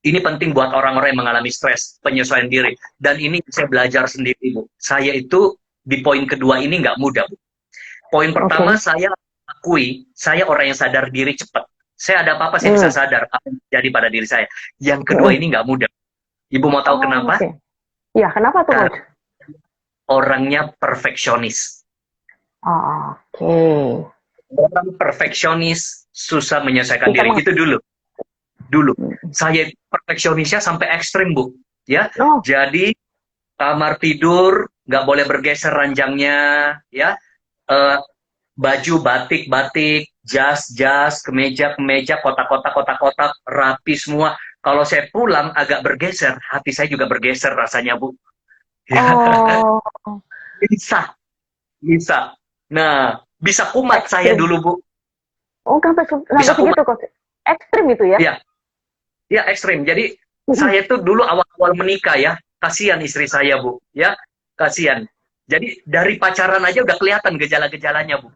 ini penting buat orang-orang yang mengalami stres, penyesuaian diri. Dan ini saya belajar sendiri, Bu. Saya itu di poin kedua ini nggak mudah, Bu. Poin pertama saya akui, saya orang yang sadar diri cepat. Saya ada apa-apa, saya bisa sadar apa yang terjadi pada diri saya. Yang kedua ini nggak mudah. Ibu mau tahu kenapa? Ya, kenapa tuh? Orangnya perfeksionis. Orang perfeksionis susah menyelesaikan diri. Itu dulu. Saya perfeksionisnya sampai ekstrim, Bu. Ya, jadi kamar tidur nggak boleh bergeser ranjangnya, ya. Baju batik, jas, kemeja, kotak-kotak, rapi semua. Kalau saya pulang agak bergeser, hati saya juga bergeser rasanya, Bu. Ya, Oh, bisa, bisa. Nah, bisa kumat saya ekstrim. dulu, Bu. Oh, sampai Bisa kumat. segitu, Coach. Ekstrim itu ya? Ya, ya ekstrim. Jadi Mm-mm. saya tuh dulu awal-awal menikah ya, kasihan istri saya, Bu. Ya, kasihan. Jadi dari pacaran aja udah kelihatan gejala-gejalanya, Bu.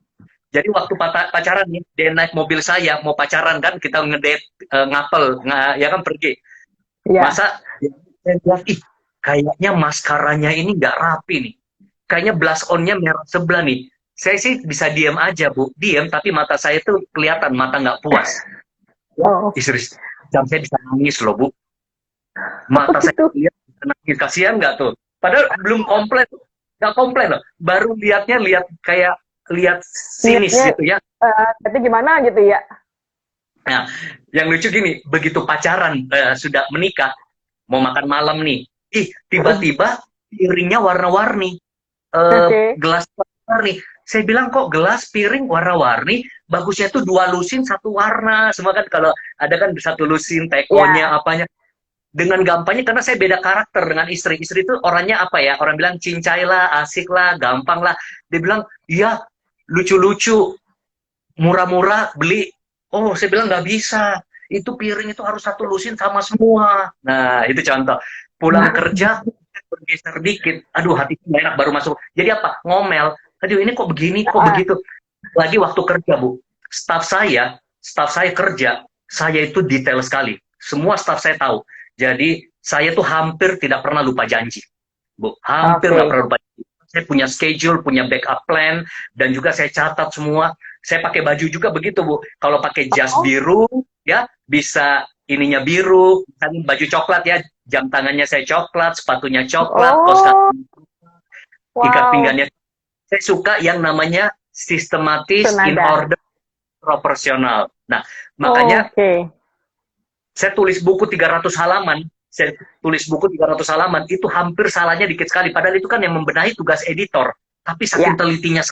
Jadi waktu pacaran nih, dia naik mobil saya, mau pacaran kan, kita ngedate, ngapel, ya kan pergi. Iya. Masa saya bilang, ih, kayaknya maskaranya ini nggak rapi nih. Kayaknya blush on-nya merah sebelah nih. Saya sih bisa diam aja, Bu. Diam, tapi mata saya tuh kelihatan, mata nggak puas. Ya, Oh, istri jam saya bisa nangis loh, Bu. oh Mata saya gitu. lihat bisa nangis. Kasihan nggak tuh? Padahal belum komplain. Nggak komplain loh. Baru lihatnya lihat kayak lihat sinis Niatnya gitu ya. tapi gimana gitu ya? Nah, yang lucu gini, begitu pacaran, sudah menikah, mau makan malam nih, ih Mm-mm. tiba-tiba piringnya warna-warni, Oke. gelas warna-warni. Saya bilang kok gelas piring warna-warni, bagusnya tuh dua lusin satu warna. Semua kan kalau ada kan satu lusin, tekonya, Ya. apanya. Dengan gampangnya karena saya beda karakter dengan istri. Istri itu orangnya apa ya? Orang bilang cincai lah, asik lah, gampang lah. Dia bilang, iya, lucu-lucu, murah-murah, beli. Oh, saya bilang nggak bisa. Itu piring itu harus satu lusin sama semua. Nah, itu contoh. Pulang kerja, bergeser dikit. Aduh, hati nggak enak baru masuk. Jadi apa? Ngomel. Aduh, ini kok begini, kok Ah, begitu. Lagi waktu kerja, Bu. Staff saya kerja, saya itu detail sekali. Semua staff saya tahu. Jadi, saya tuh hampir tidak pernah lupa janji. Bu, hampir nggak oke. pernah lupa janji. Saya punya schedule, punya backup plan, dan juga saya catat semua. Saya pakai baju juga begitu, Bu. Kalau pakai jas Oh, biru, ya bisa ininya biru, kan baju coklat ya, jam tangannya saya coklat, sepatunya coklat, kaos oh, kaki, ikat wow, pinggannya. Saya suka yang namanya sistematis, in senada. order, proporsional. Nah, makanya Oke. saya tulis buku 300 halaman, saya tulis buku 300 halaman, itu hampir salahnya dikit sekali. Padahal itu kan yang membenahi tugas editor. Tapi saking Ya. telitinya.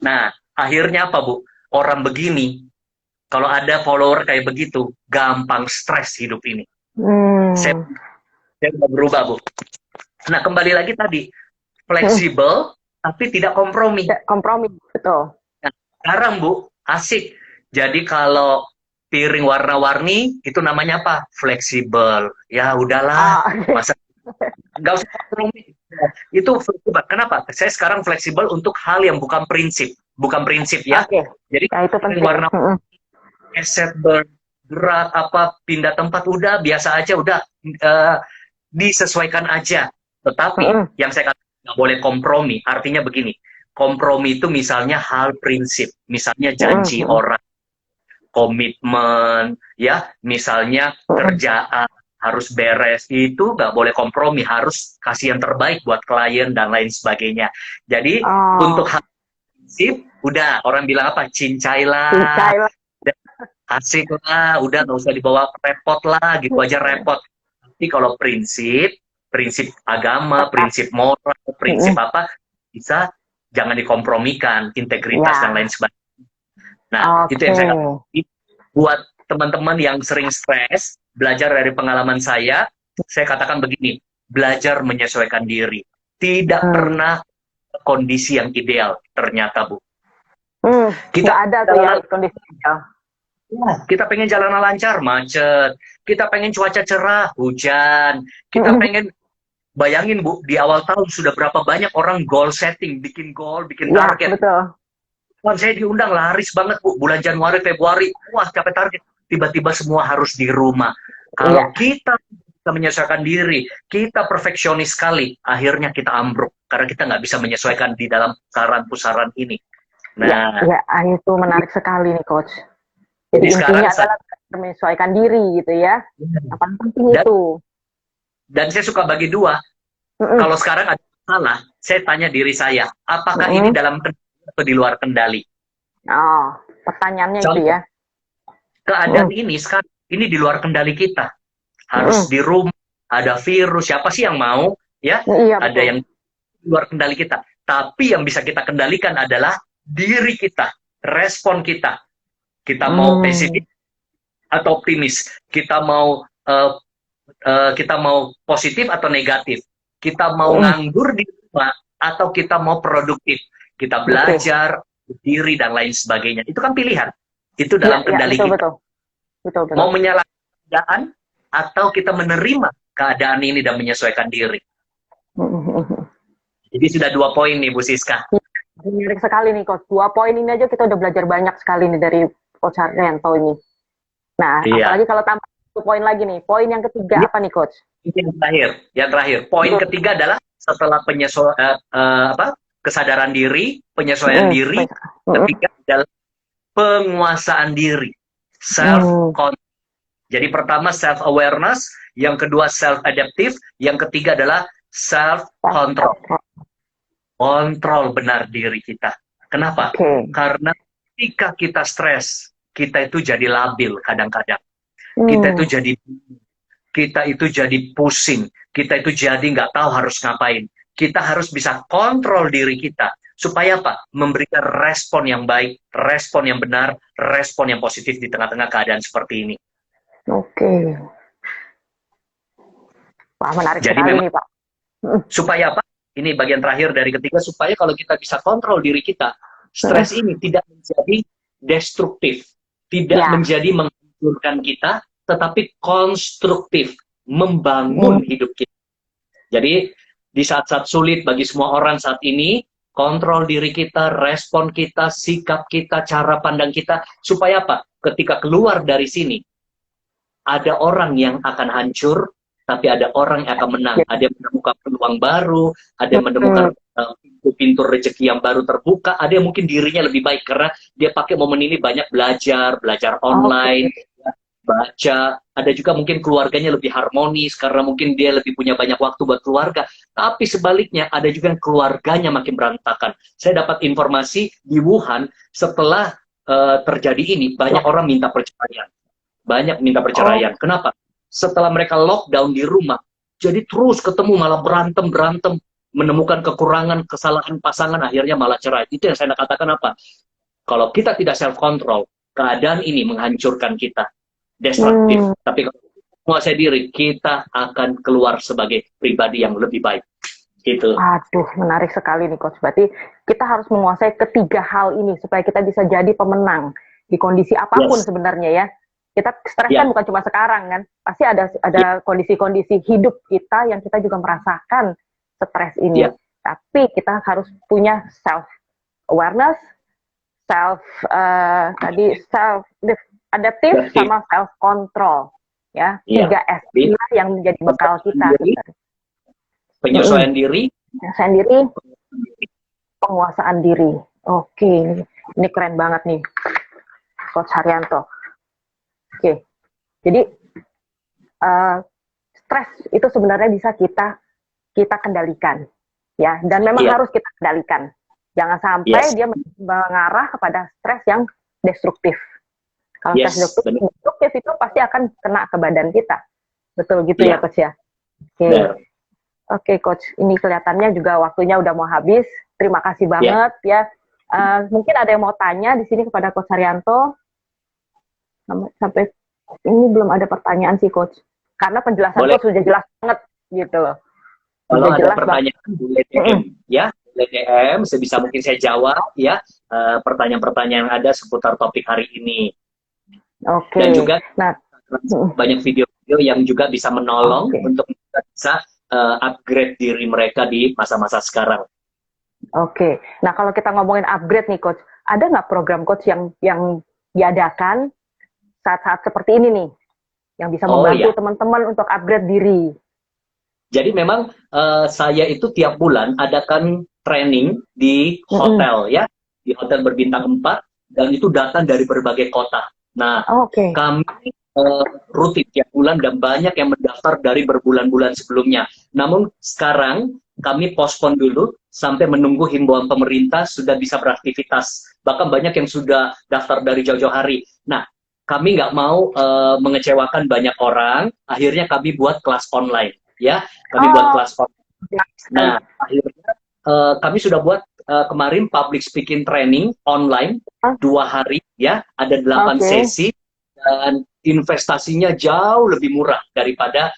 Nah, akhirnya apa, Bu? Orang begini, kalau ada follower kayak begitu, gampang stres hidup ini. Saya, Hmm. saya udah berubah, Bu. Nah, kembali lagi tadi, Mm-mm. fleksibel, tapi tidak kompromi. Ya, kompromi, betul. Nah, sekarang, Bu, asik. Jadi kalau piring warna-warni, itu namanya apa? Fleksibel. Ya, udahlah. Ah, oke. Masa nggak usah kompromi. Itu fleksibel. Kenapa? Saya sekarang fleksibel untuk hal yang bukan prinsip. Bukan prinsip ya. Oke. Jadi Ya, itu piring penting. warna Mm-mm. eset bergerak apa pindah tempat udah biasa aja udah, eh, disesuaikan aja. Tetapi Mm-mm. yang saya katakan nggak boleh kompromi. Artinya begini, kompromi itu misalnya hal prinsip, misalnya Mm-mm. janji Mm-mm. orang, komitmen, ya, misalnya Mm-mm. kerjaan harus beres, itu nggak boleh kompromi, harus kasih yang terbaik buat klien dan lain sebagainya. Jadi untuk Oh, hal prinsip, udah orang bilang apa, cincailah, cincai lah. asik lah, udah nggak usah dibawa repot lah, gitu aja repot. Tapi kalau prinsip, prinsip agama, Tetap. prinsip moral, prinsip Mm-mm. apa, bisa jangan dikompromikan, integritas dan lain Ya, sebagainya. Nah, itu oke. yang saya katakan. Buat teman-teman yang sering stres, belajar dari pengalaman saya katakan begini, belajar menyesuaikan diri. Tidak Hmm. pernah kondisi yang ideal, ternyata, Bu. Hmm. Kita Nggak ada tuh ya kondisi ideal. kita pengen jalanan lancar, macet. Kita pengen cuaca cerah, hujan. Kita Mm-mm. pengen, bayangin Bu, di awal tahun sudah berapa banyak orang goal setting, bikin goal, bikin Ya, target. betul. Wah, saya diundang laris banget, Bu. Bulan Januari, Februari, wah capai target. Tiba-tiba semua harus di rumah. Iya. Kalau kita bisa menyesuaikan diri, kita perfeksionis sekali, akhirnya kita ambruk. Karena kita nggak bisa menyesuaikan di dalam pusaran-pusaran ini. Ya, Nah, ya, itu menarik sekali nih, Coach. Jadi jadi sekarang intinya adalah menyesuaikan diri gitu ya. Yang paling penting dan, itu. dan saya suka bagi dua. Mm-mm. Kalau sekarang ada masalah, saya tanya diri saya, apakah ini Mm-mm. dalam kendali atau di luar kendali? Oh, pertanyaannya itu Contoh, ya. keadaan Mm-mm. ini sekarang ini di luar kendali kita. Harus Mm-mm. di rumah, ada virus, siapa sih yang mau? Ya, Iya, ada betul. yang di luar kendali kita. Tapi yang bisa kita kendalikan adalah diri kita, respon kita. Kita mau pesimis atau optimis? Kita mau positif atau negatif? Kita mau nganggur di rumah atau kita mau produktif? Kita belajar diri dan lain sebagainya. Itu kan pilihan. Itu dalam kendali kita. Betul. Mau menyalahkan keadaan atau kita menerima keadaan ini dan menyesuaikan diri. Jadi sudah 2 poin nih Bu Siska. Menarik sekali nih Coach. 2 poin ini aja kita udah belajar banyak sekali nih dari Coach Haryanto ini. Nah, apalagi kalau tambah 1 poin lagi nih. Poin yang ketiga apa nih Coach? Yang terakhir. Poin ketiga adalah setelah kesadaran diri, penyesuaian diri. Ketiga adalah penguasaan diri. Self control. Jadi pertama self awareness, yang kedua self adaptive, yang ketiga adalah self control. Kontrol benar diri kita. Kenapa? Karena ketika kita stres, kita itu jadi labil kadang-kadang. Kita itu jadi pusing. Kita itu jadi nggak tahu harus ngapain. Kita harus bisa kontrol diri kita. Supaya apa? Memberikan respon yang baik, respon yang benar, respon yang positif di tengah-tengah keadaan seperti ini. Wah, menarik jadi sekali memang, nih Pak. Supaya apa? Ini bagian terakhir dari ketiga, supaya kalau kita bisa kontrol diri kita, stres ini tidak menjadi destruktif, tidak menjadi menghancurkan kita, tetapi konstruktif, membangun hidup kita. Jadi di saat-saat sulit bagi semua orang saat ini, kontrol diri kita, respon kita, sikap kita, cara pandang kita, supaya apa? Ketika keluar dari sini, ada orang yang akan hancur, tapi ada orang yang akan menang. Ada yang menemukan peluang baru, ada yang menemukan pintu rezeki yang baru terbuka, ada yang mungkin dirinya lebih baik karena dia pakai momen ini banyak belajar online, baca. Ada juga mungkin keluarganya lebih harmonis karena mungkin dia lebih punya banyak waktu buat keluarga. Tapi sebaliknya ada juga yang keluarganya makin berantakan. Saya dapat informasi di Wuhan setelah terjadi ini banyak orang minta perceraian. Kenapa? Setelah mereka lockdown di rumah, jadi terus ketemu malah berantem, menemukan kekurangan, kesalahan pasangan, akhirnya malah cerai. Itu yang saya katakan apa? Kalau kita tidak self-control, keadaan ini menghancurkan kita, destruktif. Tapi kalau menguasai diri, kita akan keluar sebagai pribadi yang lebih baik. Gitu. Aduh, menarik sekali nih Coach. Berarti kita harus menguasai ketiga hal ini supaya kita bisa jadi pemenang di kondisi apapun sebenarnya ya. Kita stres kan bukan cuma sekarang kan, pasti ada kondisi-kondisi hidup kita yang kita juga merasakan stres ini. Tapi kita harus punya self awareness, self adaptive sama self control, ya 3S inilah yang menjadi bekal kita. Penyesuaian diri, penguasaan diri. Oke, ini keren banget nih, Coach Haryanto. Oke, jadi stres itu sebenarnya bisa kita kendalikan, ya, dan memang harus kita kendalikan. Jangan sampai dia mengarah kepada stres yang destruktif. Kalau stres destruktif itu pasti akan kena ke badan kita, betul gitu ya Coach ya. Oke, Coach, ini kelihatannya juga waktunya udah mau habis. Terima kasih banget ya. Mungkin ada yang mau tanya di sini kepada Coach Haryanto. Sampai ini belum ada pertanyaan sih Coach, karena penjelasan Coach sudah jelas banget gitu loh. Kalau ada pertanyaan boleh DM boleh DM, sebisa mungkin saya jawab ya pertanyaan-pertanyaan yang ada seputar topik hari ini. Dan juga banyak video-video yang juga bisa menolong untuk bisa upgrade diri mereka di masa-masa sekarang. Nah kalau kita ngomongin upgrade nih Coach, ada nggak program Coach yang diadakan saat-saat seperti ini nih, yang bisa membantu teman-teman untuk upgrade diri? Jadi memang saya itu tiap bulan adakan training di hotel ya, di hotel berbintang 4, dan itu datang dari berbagai kota. Nah, kami rutin tiap bulan dan banyak yang mendaftar dari berbulan-bulan sebelumnya. Namun sekarang kami postpone dulu sampai menunggu himbauan pemerintah sudah bisa beraktivitas. Bahkan banyak yang sudah daftar dari jauh-jauh hari. Nah, kami nggak mau mengecewakan banyak orang, akhirnya kami buat kelas online, ya. Kami buat kelas online. Nah, akhirnya kami sudah buat kemarin public speaking training online Hah? 2 hari ya, ada 8 Oke. sesi dan investasinya jauh lebih murah daripada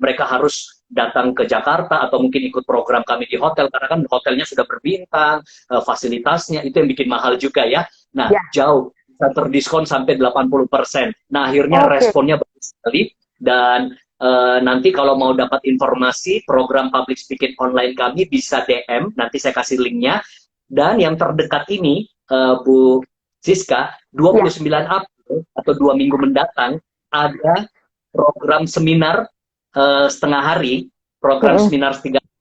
mereka harus datang ke Jakarta atau mungkin ikut program kami di hotel, karena kan hotelnya sudah berbintang, fasilitasnya itu yang bikin mahal juga ya. Nah, Ya. jauh bisa terdiskon sampai 80%. Nah, akhirnya Oke. responnya bagus sekali dan nanti kalau mau dapat informasi program public speaking online kami bisa DM, nanti saya kasih linknya. Dan yang terdekat ini, Bu Siska, Ya. 29 April atau 2 minggu mendatang ada program seminar setengah hari, program Mm-mm. seminar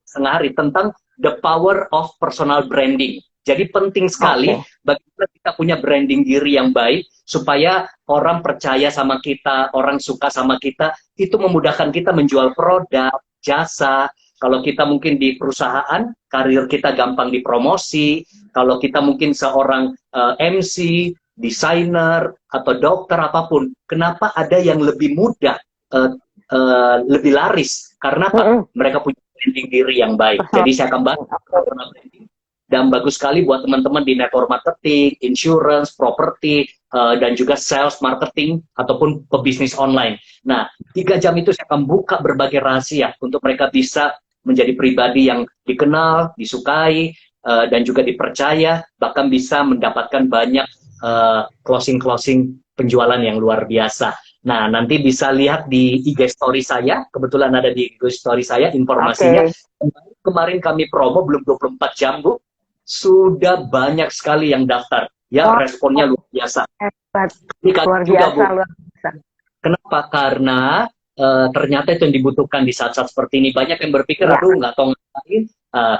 setengah hari tentang the power of personal branding. Jadi penting sekali Oke. bagaimana kita punya branding diri yang baik supaya orang percaya sama kita, orang suka sama kita, itu memudahkan kita menjual produk, jasa. Kalau kita mungkin di perusahaan, karir kita gampang dipromosi. Kalau kita mungkin seorang MC, desainer, atau dokter apapun, kenapa ada yang lebih mudah, lebih laris? Karena apa? Mm-mm. Mereka punya branding diri yang baik. Personal. Jadi saya akan bahas personal branding. Dan bagus sekali buat teman-teman di network marketing, insurance, property, dan juga sales marketing ataupun pebisnis online. Nah, 3 jam itu saya akan buka berbagai rahasia untuk mereka bisa menjadi pribadi yang dikenal, disukai, dan juga dipercaya, bahkan bisa mendapatkan banyak closing-closing penjualan yang luar biasa. Nah, nanti bisa lihat di IG story saya, kebetulan ada di IG story saya informasinya. Oke. Kemarin kami promo belum 24 jam, Bu. Sudah banyak sekali yang daftar. Ya, Wah, responnya luar biasa. hebat. Ini kaget Luar juga, Bu. biasa, luar biasa. Kenapa? Karena ternyata itu yang dibutuhkan di saat-saat seperti ini. Banyak yang berpikir, Ya. aduh nggak tahu ngapain.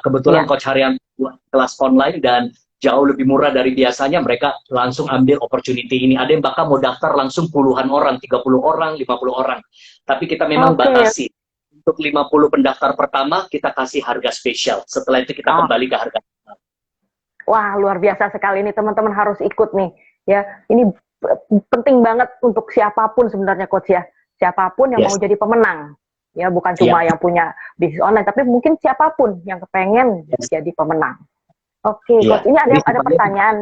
Kebetulan Ya. Coach Haryan buat kelas online dan jauh lebih murah dari biasanya, mereka langsung ambil opportunity ini. Ada yang bahkan mau daftar langsung puluhan orang, 30 orang, 50 orang. Tapi kita memang Oke. batasi. Untuk 50 pendaftar pertama, kita kasih harga spesial. Setelah itu kita Oh. kembali ke harga. Wah, luar biasa sekali ini, teman-teman harus ikut nih. Ya, ini penting banget untuk siapapun sebenarnya, Coach ya. Siapapun yang Yes. mau jadi pemenang. Ya, bukan cuma yang punya bisnis online, tapi mungkin siapapun yang kepengen Yes. jadi pemenang. Oke, Iya. Coach, ini ada Jadi semuanya pertanyaan.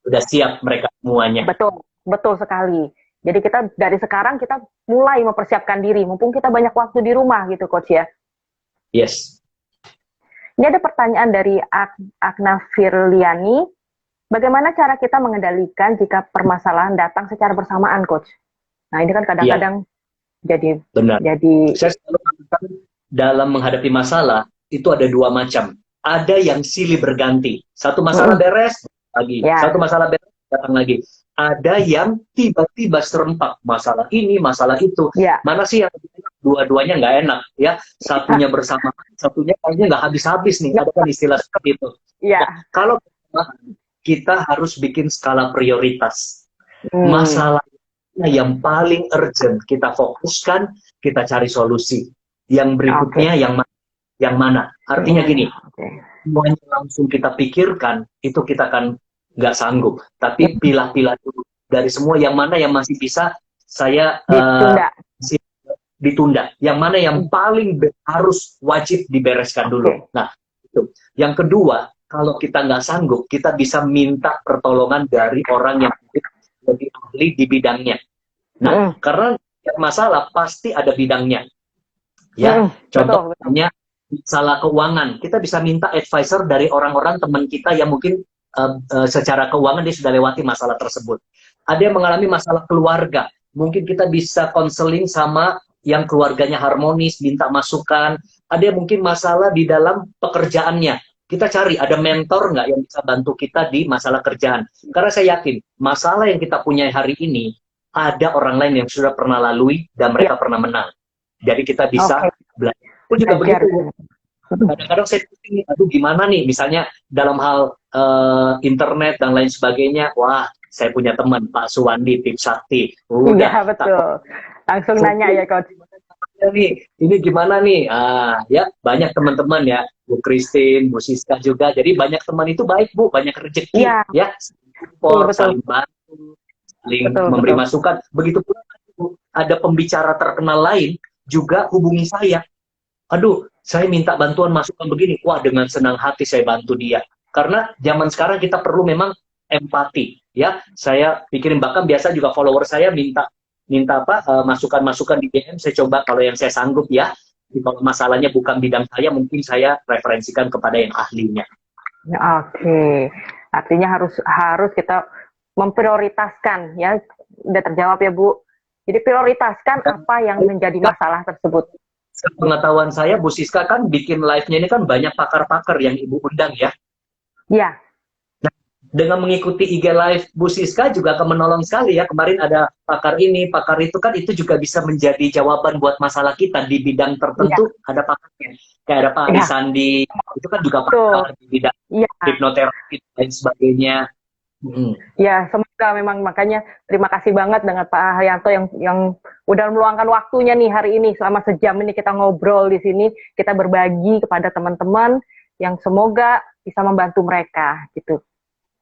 udah siap mereka semuanya. Betul, betul sekali. Jadi kita dari sekarang kita mulai mempersiapkan diri, mumpung kita banyak waktu di rumah gitu, Coach ya. Yes. Ini ada pertanyaan dari Agna Firliani. Bagaimana cara kita mengendalikan jika permasalahan datang secara bersamaan, Coach? Nah, ini kan kadang-kadang jadi Benar. jadi Saya selalu katakan dalam menghadapi masalah itu ada 2 macam. Ada yang silih berganti. Satu masalah beres lagi, Ya. satu masalah beres datang lagi. Ada yang tiba-tiba serempak, masalah ini, masalah itu. ya. Mana sih yang dua-duanya nggak enak ya? Satunya bersama, satunya kayaknya nggak habis-habis nih. Ya. Ada kan istilah seperti itu. Ya. Nah, kalau kita harus bikin skala prioritas. Hmm. Masalah yang paling urgent kita fokuskan, kita cari solusi. Yang berikutnya yang mana? Artinya gini, semuanya langsung kita pikirkan, itu kita akan nggak sanggup. Tapi pilah-pilah dulu. Dari semua yang mana yang masih bisa saya ditunda. Yang mana yang paling harus wajib dibereskan dulu. Nah, itu. Yang kedua, kalau kita nggak sanggup, kita bisa minta pertolongan dari orang yang lebih ahli di bidangnya. Nah, karena masalah pasti ada bidangnya. Ya, contohnya masalah keuangan, kita bisa minta advisor dari orang-orang teman kita yang mungkin secara keuangan dia sudah lewati masalah tersebut. Ada yang mengalami masalah keluarga, mungkin kita bisa konseling sama yang keluarganya harmonis, minta masukan. Ada yang mungkin masalah di dalam pekerjaannya, kita cari ada mentor nggak yang bisa bantu kita di masalah kerjaan. Karena saya yakin masalah yang kita punya hari ini ada orang lain yang sudah pernah lalui dan mereka pernah menang. Jadi kita bisa belajar. Aku juga begitu. Kadang-kadang saya pikir, aduh gimana nih, misalnya dalam hal internet dan lain sebagainya, wah saya punya teman Pak Suwandi Tips Sakti. Iya betul. Langsung nanya ya Coach. Ini gimana nih? Ya banyak teman-teman ya, Bu Christine, Bu Siska juga. Jadi banyak teman itu baik Bu, banyak rezeki ya. Support, saling bantu, saling memberi masukan. Begitu pula ada pembicara terkenal lain juga hubungi saya. Aduh, saya minta bantuan masukan begini. Wah, dengan senang hati saya bantu dia. Karena zaman sekarang kita perlu memang empati, ya. Saya pikirin, bahkan biasa juga follower saya minta minta apa masukan-masukan di DM, saya coba kalau yang saya sanggup ya. Kalau masalahnya bukan bidang saya, mungkin saya referensikan kepada yang ahlinya. Ya, oke. Artinya harus kita memprioritaskan ya. Udah terjawab ya, Bu. Jadi prioritaskan apa yang menjadi masalah tersebut. Pengetahuan saya, Bu Siska kan bikin live-nya ini kan banyak pakar-pakar yang Ibu undang ya. Ya, Dengan mengikuti IG Live Bu Siska juga akan menolong sekali ya. Kemarin ada pakar ini, pakar itu, kan itu juga bisa menjadi jawaban buat masalah kita di bidang tertentu. ya, Ada pakarnya. Kayak ada Pak ya, Arisandi, itu kan juga betul. pakar di bidang Ya, hipnoterapi dan lain sebagainya. ya, semoga memang, makanya terima kasih banget dengan Pak Haryanto yang udah meluangkan waktunya nih hari ini, selama sejam ini kita ngobrol di sini, kita berbagi kepada teman-teman yang semoga bisa membantu mereka gitu,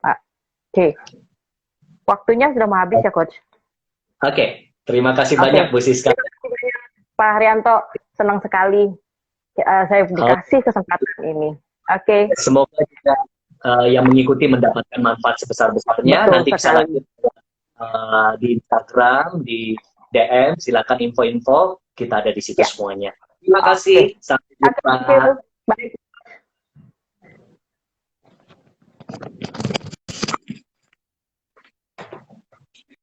Pak. Oke. Waktunya sudah mau habis ya, Coach. Oke, terima kasih Oke. banyak Bu Siska. Terima kasih banyak, Pak Haryanto. Senang sekali saya dikasih kesempatan ini. Oke. Semoga juga yang mengikuti mendapatkan manfaat sebesar-besarnya. Betul Nanti bisa sekali. lanjut di Instagram, di DM, silakan info-info, kita ada di situ Ya. semuanya. Terima kasih. Sampai jumpa. Baik.